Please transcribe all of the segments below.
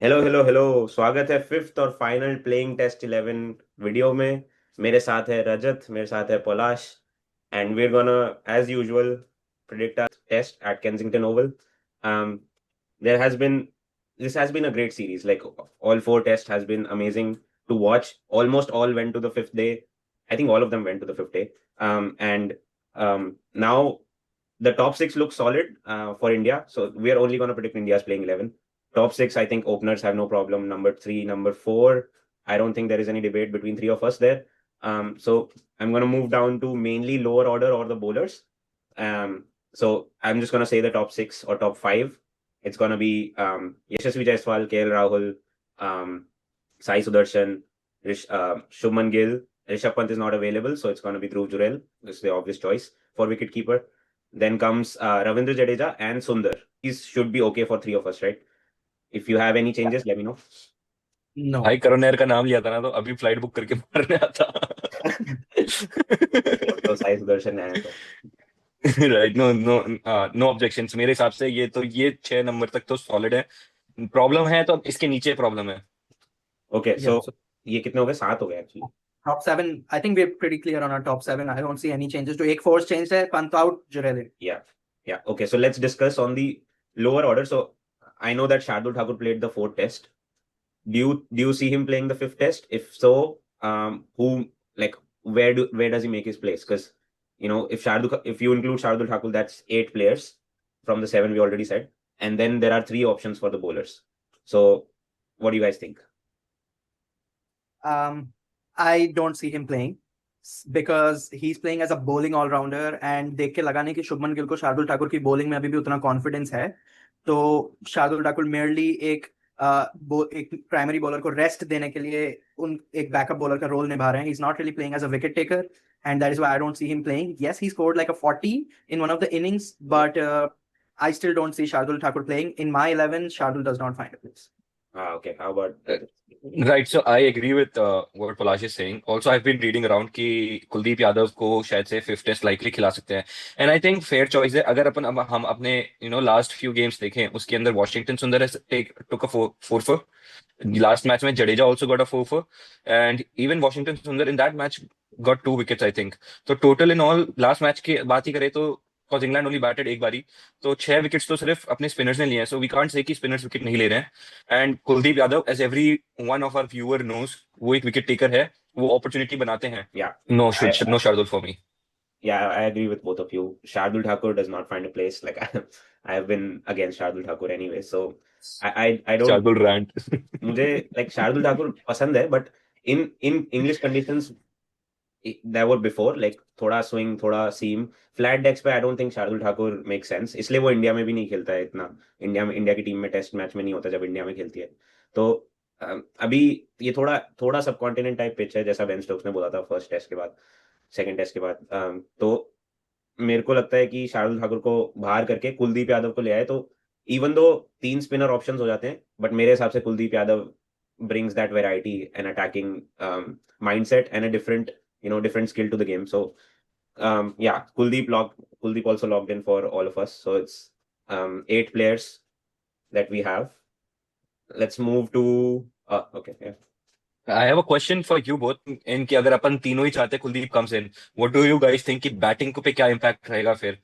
Hello hello hello. स्वागत है fifth और फाइनल प्लेइंग टेस्ट 11 वीडियो में। मेरे साथ है रजत, मेरे साथ है पलाश, and we're gonna as usual predict our test at Kensington Oval. um there has been this has been a great series. Like, all four tests has been amazing to watch. Almost all went to the fifth day. I think all of them went to the fifth day. And now the top six looks solid for India. So we are only going to predict India's playing 11. Top six, I think openers have no problem. Number three, number four, I don't think there is any debate between three of us there. So I'm going to move down to mainly lower order or the bowlers. So I'm just going to say the top six or top five. It's going to be Yashasvi Jaiswal, KL Rahul, Sai Sudarshan, Shubman Gill. Rishabh Pant is not available, so it's going to be Dhruv Jurel. This is the obvious choice for wicketkeeper. Then comes Ravindra Jadeja and Sundar. These should be okay for three of us, right? If you have any changes, let me know. No. भाई करुण नायर का नाम लिया था ना, तो अभी flight book करके मारने आता। तो साई सुदर्शन है तो right, no no, no objections मेरे हिसाब से। ये 6 नंबर तक तो सॉलिड है। प्रॉब्लम है तो अब इसके नीचे प्रॉब्लम है। ओके। या सो सो ये कितने हो गए? सात हो गए actually. Top seven, I think we are pretty clear on our top seven. I don't see any changes. जो एक फोर्स चेंज है, Pant out, Jurel in. Yeah, yeah. Okay, so let's discuss on the lower order. So I know that Shardul Thakur played the fourth test. Do you see him playing the fifth test? If so, who, like, where does he make his place? Because if you include Shardul Thakur, that's 8 players from the seven we already said, and then there are three options for the bowlers. So what do you guys think? I don't see him playing because he is playing as a bowling all-rounder, and देख के लगाने की शुभमन गिल को शार्दुल ठाकुर की bowling में अभी भी उतना कॉन्फिडेंस है। तो शार्दुल ठाकुर मेयरली एक प्राइमरी बॉलर को रेस्ट देने के लिए उन एक बैकअप बॉलर का रोल निभा रहे हैं। He is not really playing as a wicket taker, and that is why I don't see him playing. Yes, he scored like a 40 in one of the innings, but I still don't see Shardul Thakur playing. In my 11, Shardul does not find a place. Okay. How about right, so I agree with what Palash is saying. Also I have been reading around कि कुलदीप यादव को शायद से fifth test likely खिला सकते हैं। And I think fair choice है। अगर हम अपने लास्ट फ्यू गेम्स देखें, उसके अंदर Washington Sundar took a four four. Last match में Jadeja also got a four four, and even Washington Sundar in that match got 2 wickets I think. तो total in all last match की बात ही करें तो बिकॉज इंग्लैंड ओनली बैटेड एक बारी, तो 6 विकेट्स तो सिर्फ अपने स्पिनर्स ने लिए हैं। सो वी कांट से कि स्पिनर्स विकेट नहीं ले रहे हैं। And Kuldeep Yadav, as every one of our viewer knows, वो एक विकेट टेकर है, वो अपॉर्चुनिटी बनाते हैं। yeah? No I, no Shardul for me. Yeah, I agree with both of you. Shardul Thakur does not find a place. Like, I have been against Shardul Thakur anyway, so I don't. Shardul rant. मुझे like Shardul Thakur पसंद है, but in English conditions there were before, like थोड़ा swing, थोड़ा seam, flat decks पे I don't think Shardul Thakur makes sense. इसलिए वो India में भी नहीं खेलता है इतना। इंडिया की टीम में टेस्ट मैच में नहीं होता जब इंडिया में खेलती है। तो अभी ये थोड़ा थोड़ा सब कॉन्टिनेंट टाइप पिच है, जैसा बेन स्टोक्स ने बोला था फर्स्ट टेस्ट के बाद, सेकंड टेस्ट के बाद। तो मेरे को लगता है कि शार्दुल ठाकुर को बाहर करके कुलदीप यादव को ले आए तो इवन दो तीन स्पिनर ऑप्शंस हो जाते हैं, बट मेरे हिसाब से Kuldeep Yadav brings that variety and attacking mindset and a different skill to the game. So yeah, Kuldeep also logged in for all of us. So it's 8 players that we have. Let's move to okay, yeah. I have a question for you both. इनकी अगर अपन तीनों ही चाहते हैं Kuldeep comes in, what do you guys think कि batting को पे क्या impact रहेगा फिर?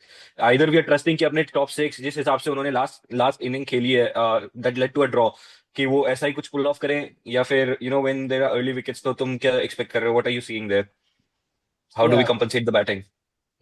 आइदर वी आर ट्रस्टिंग कि अपने टॉप सिक्स जिस हिसाब से उन्होंने लास्ट लास्ट इनिंग खेली है, that led to a draw, कि वो ऐसा ही कुछ पुल ऑफ करें, या फिर when there are early wickets, तो तुम क्या एक्सपेक्ट कर रहे हो? What are you seeing there? How do we Yeah. Compensate the batting?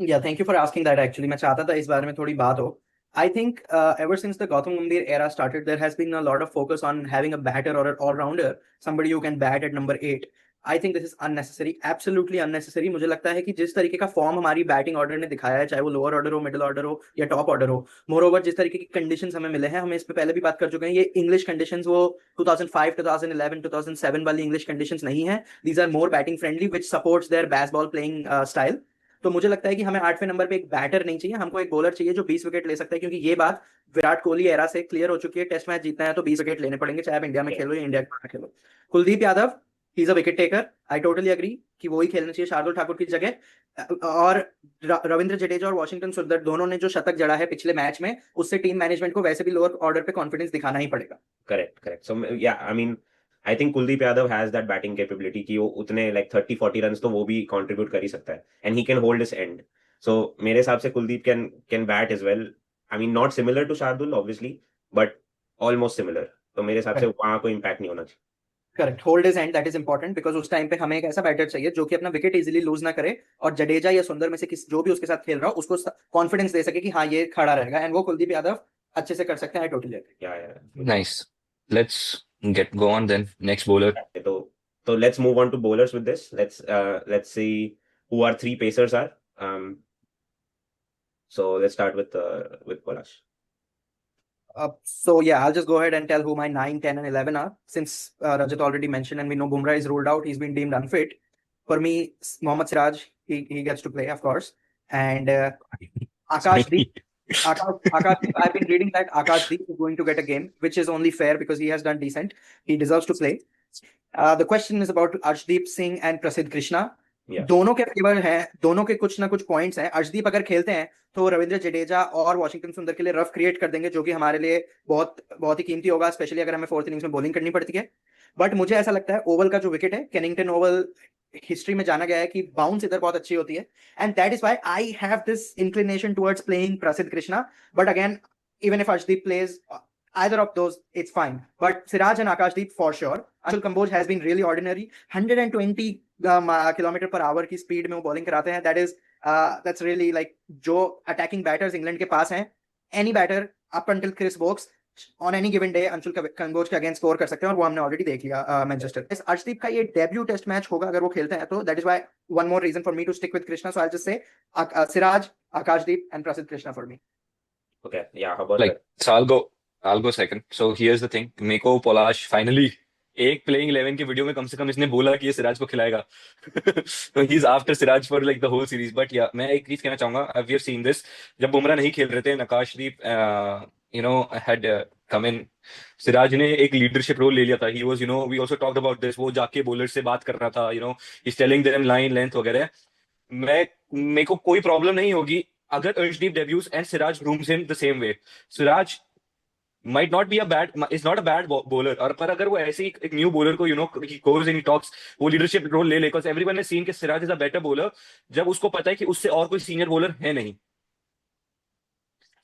Yeah, thank you for asking that. Actually, मैं चाहता था इस बारे में थोड़ी बात हो. I think ever since the Gautam Gambhir era started, there has been a lot of focus on having a batter or an all-rounder, somebody who can bat at number 8. I think this is unnecessary, absolutely unnecessary. मुझे लगता है कि जिस तरीके का form हमारी batting order ने दिखाया है, चाहे वो लोअर ऑर्डर हो, मिडिल ऑर्डर हो या टॉप ऑर्डर हो, मोर ओवर जिस तरीके की कंडीशंस हमें मिले हैं, हम इस पे पहले भी बात कर चुके हैं, ये इंग्लिश कंडीशंस वो 2005, 2011, 2007 वाली इंग्लिश कंडीशंस नहीं है. These are more batting friendly, which supports their baseball playing style. तो मुझे लगता है कि हमें 8वें नंबर पे एक बैटर नहीं चाहिए, हमको एक बॉलर चाहिए जो 20 विकेट ले सकता है, क्योंकि ये बात विराट कोहली एरा से क्लियर हो चुकी है. टेस्ट मैच जीतना है तो 20 विकेट लेने पड़ेंगे, चाहे आप इंडिया में Yeah. खेलो या इंडिया में खेलो. Kuldeep Yadav, he is a wicket taker. I totally agree कि वो ही खेलना चाहिए शार्दुल ठाकुर की जगह. और रविंद्र जडेजा और वॉशिंगटन सुंदर दोनों ने जो शतक जड़ा है पिछले मैच में, उससे टीम मैनेजमेंट को वैसे भी लोअर ऑर्डर पे कॉन्फिडेंस दिखाना ही पड़ेगा. करेक्ट. सो या I mean I think Kuldeep Yadav has that batting capability कि वो उतने लाइक 30-40 रन तो वो भी कंट्रीब्यूट कर ही सकता है, and he can hold his end. So मेरे हिसाब से Kuldeep can bat as well. I mean not similar to Shardul obviously, but almost similar. तो मेरे हिसाब से वहां कोई इम्पैक्ट नहीं होना चाहिए. Correct, hold is and, that is important, because उस टाइम पे हमें एक ऐसा बैटर चाहिए जो कि अपना विकेट इजीली लूज ना करे और जडेजा या सुंदर में से किसी जो भी उसके साथ खेल रहा हो उसको कॉन्फिडेंस दे सके कि हाँ ये खड़ा रहेगा, एंड वो कुलदीप यादव अच्छे से कर सकते हैं. Totally agree. Yeah Nice. Let's go on then. Next bowler. तो let's move on to bowlers with this. Let's see who our three pacers are. So let's start with Polash. So yeah, I'll just go ahead and tell who my 9, 10, and 11 are. Since Rajat already mentioned, and we know Bumrah is ruled out, he's been deemed unfit. For me, Mohammad Siraj, he gets to play, of course. And Akashdeep, Akashdeep, I've been reading that Akashdeep is going to get a game, which is only fair because he has done decent. He deserves to play. The question is about Arshdeep Singh and Prasidh Krishna. Yeah. दोनों के favour हैं, दोनों के कुछ ना कुछ points हैं. अर्शदीप अगर खेलते हैं तो रविंद्र जडेजा और वॉशिंगटन सुंदर के लिए रफ क्रिएट कर देंगे, जो कि हमारे लिए बहुत बहुत ही कीमती होगा, स्पेशली अगर हमें फोर्थ इनिंग्स में बॉलिंग करनी पड़ती है. बट मुझे ऐसा लगता है ओवल का जो विकेट है, केनिंगटन ओवल हिस्ट्री में जाना गया है कि बाउंस इधर बहुत अच्छी होती है, and that is why I have this inclination towards playing Prasidh Krishna. But again, even if Arshdeep plays either of those, it's fine. But Siraj and Akashdeep for sure. Anshul Kamboj has been really ordinary. 120 kilometre per hour की speed में वो bowling कराते हैं. That's really like जो attacking batters England के पास हैं, any batter up until Chris Woakes on any given day Anshul Kamboj के अगेंस्ट स्कोर कर सकते हैं, और वो हमने ऑलरेडी देख लिया मैनचेस्टर. इस अर्शदीप का ये डेब्यू टेस्ट मैच होगा अगर वो खेलते हैं तो. That is why one more reason for me to stick with Krishna. So I just say Siraj, Akashdeep and Prasidh Krishna for me. Okay, yeah, how about Like, so I'll go second. So here's the thing. मेरे को पलाश finally एक playing 11 के video में कम से कम इसने बोला कि ये सिराज को खिलाएगा. तो he is after Siraj for like the whole series. But yeah मैं एक चीज कहना चाहूंगा, वी हैव सीन दिस. जब बुमराह नहीं खेल रहे थे, आकाशदीप हैड कम इन. सिराज ने एक लीडरशिप रोल ले लिया था. He was we also talked about this. वो जाके बॉलर से बात कर रहा था, he is telling them line length वगैरह. मेरे को कोई प्रॉब्लम नहीं होगी अगर Arshdeep debuts and Siraj rooms in the same way. Siraj might not be is not a bad bowler, और पर अगर वो ऐसे ही एक न्यू बॉलर को he goes and he talks, वो लीडरशिप रोल ले, because everyone has seen कि Siraj is a better bowler जब उसको पता है कि उससे और कोई सीनियर बॉलर है नहीं.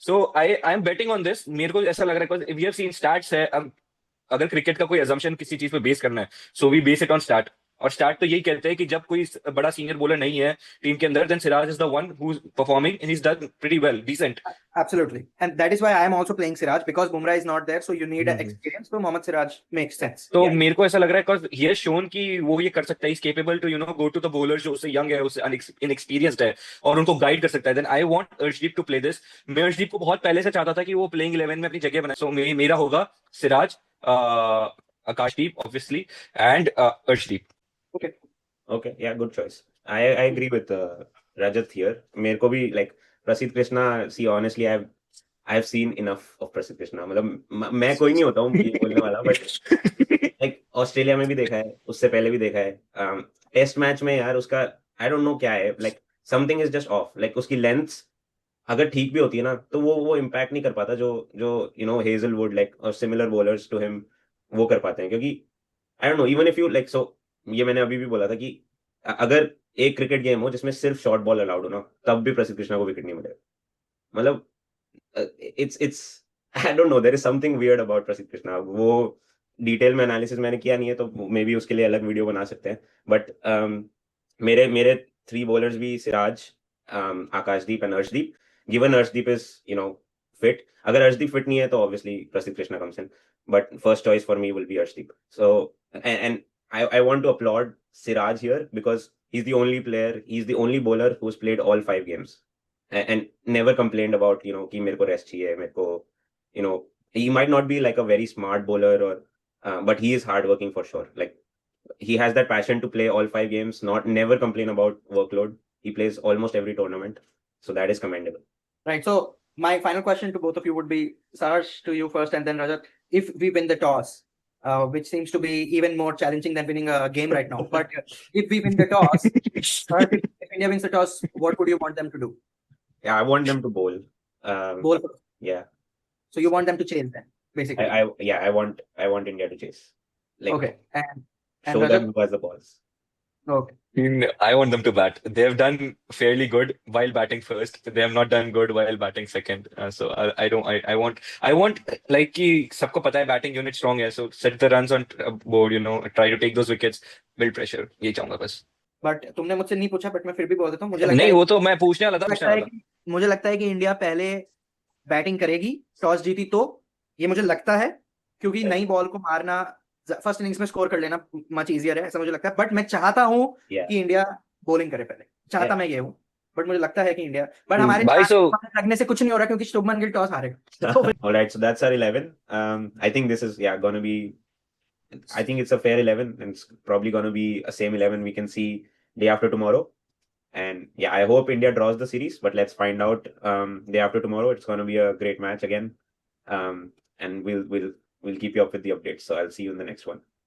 So I am betting on this. मेरे को ऐसा लग रहा है because we have seen stats है. अगर क्रिकेट का कोई assumption किसी चीज पे बेस करना है, so we base it on stat. और स्टार्ट तो यही कहते हैं कि जब कोई बड़ा सीनियर बॉलर नहीं है टीम के अंदर, then Siraj is the one who is performing and he is done pretty well, decent. Absolutely, and that is why I am also playing Siraj, because Bumrah is not there, so you need experience. So Mohammad Siraj makes sense. तो मेरे को ऐसा लग रहा है because he has shown कि वो ये कर सकता है. He's capable to go to the bowlers जो उससे young है, उससे inexperienced है, और उनको गाइड कर सकता है. Then I want Arshdeep to play this. मैं अर्शदीप को बहुत पहले से चाहता था कि वो प्लेइंग 11 में अपनी जगह बनाए. So मेरा होगा सिराज, आकाशदीप obviously, and Arshdeep. Okay, yeah, good choice. I agree with Rajat here. मेरे को भी like प्रसिद्ध Krishna, see honestly I've seen enough of प्रसिद्ध कृष्णा. मतलब मैं कोई नहीं होता हूँ ये बोलने वाला, but like ऑस्ट्रेलिया में भी देखा है, उससे पहले भी देखा है. टेस्ट मैच में यार उसका I don't know क्या है, like something is just off. Like उसकी लेंथ अगर ठीक भी होती है ना, तो वो इम्पैक्ट नहीं कर पाता जो हेजलवुड like और सिमिलर बॉलर्स टू हिम वो कर पाते हैं. क्योंकि I don't know, even if you like, so ये मैंने अभी भी बोला था कि अगर एक क्रिकेट गेम हो जिसमें सिर्फ शॉर्ट बॉल अलाउड हो ना, तब भी प्रसिद्ध कृष्णा को विकेट नहीं मिलेगा. मतलब it's I don't know, there is something weird about Prasidh Krishna. वो डिटेल में एनालिसिस मैंने किया नहीं है, तो मे बी उसके लिए अलग वीडियो बना सकते हैं. बट मेरे 3 बॉलर्स भी Siraj, Akashdeep and Arshdeep. Given Arshdeep is fit, अगर अर्शदीप फिट नहीं है तो obviously Prasidh Krishna comes in, but first choice for me will be Arshdeep. So and I want to applaud Siraj here because he's the only player, he's the only bowler who's played all 5 games and never complained about कि मेरे को rest चाहिए, मेरे को he might not be like a very smart bowler or but he is hardworking for sure. Like he has that passion to play all 5 games, never complain about workload. He plays almost every tournament, so that is commendable. Right. So my final question to both of you would be, Saraj, to you first, and then Rajat. If we win the toss, which seems to be even more challenging than winning a game right now. But if we win the toss, if we India wins the toss, what would you want them to do? Yeah, I want them to bowl. Bowl. Yeah. So you want them to chase then, basically. I want India to chase. Like, Okay. And show Rajat? them who has the balls. Okay. I want them to bat. They've done fairly good while batting first. They have not done good while batting second. So I don't. I want like कि सबको पता है batting unit strong है. So set the runs on board. You know, try to take those wickets, build pressure. ये चाहूंगा बस. But तुमने मुझसे नहीं पूछा, बट मैं फिर भी बोल देता हूँ. मुझे नहीं वो तो मैं पूछने वाला था. मुझे लगता है कि इंडिया पहले बैटिंग करेगी, टॉस जीती तो. ये मुझे लगता है, क्योंकि नई बॉल को मारना फर्स्ट इनिंग्स में स्कोर कर लेना मच इजियर है, ऐसा मुझे लगता है. बट मैं चाहता हूँ कि इंडिया बॉलिंग करे पहले. चाहता मैं ये हूँ, बट मुझे लगता है कि इंडिया. बट हमारे लगने से कुछ नहीं हो रहा, क्योंकि शुभमन गिल टॉस हारेगा. Alright, so that's our 11. I think this is gonna be. I think it's a fair 11, and it's probably gonna be a same 11 we can see day after tomorrow. And yeah, I hope India draws the series, but let's find out day after tomorrow. It's gonna be a great match again. And we'll keep you up with the updates. So I'll see you in the next one.